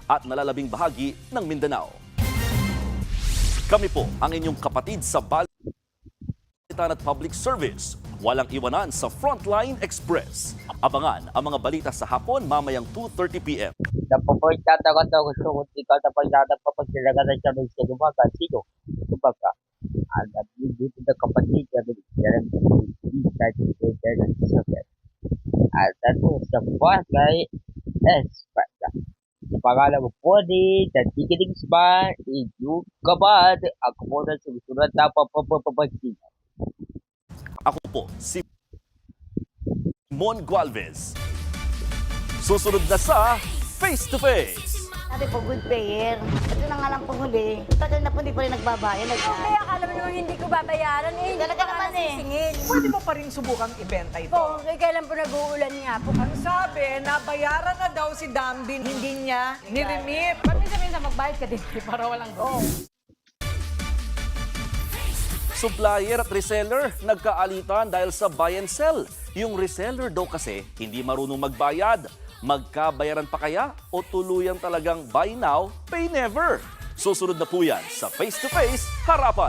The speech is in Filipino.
at nalalabing bahagi ng Mindanao. Kami po ang inyong kapatid sa Balitan at Public Service. Walang iwanan sa Frontline Express. Abangan ang mga balita sa hapon mamayang 2:30 p.m. Napapagtatakat ako gusto ko ikaw na pagtatapapagsilaganan siya ng siya gumaga. Sino? Kumbaga, ang dito na kapatid niya ng at ano sa Pasay Espada. Sa pangalan mo po ni Tatikiling Spa, inyong kabad, ako po na sumusunod na papapapapagsin. Ako po si Mon Gualvez. Susunod na sa Face to Face. Sabi po, good payer. Ito na nga lang pong huli. Tagal na po, hindi pa rin nagbabayad. Kaya akala mo naman hindi ko babayaran eh. Hindi Talaga pa nga naman eh. nasisingil. Pwede mo pa rin subukang ibenta ito. Po, kailan po nag-uulan nga po. Ang sabi, nabayaran na daw si Dambin, hindi niya niremit. Ba't minsan magbayad ka din para walang go? Supplier at reseller nagkaalitan dahil sa buy and sell. Yung reseller daw kasi hindi marunong magbayad. Magkabayaran pa kaya o tuluyang talagang buy now, pay never? Susunod na po yan sa Face to Face Harapan.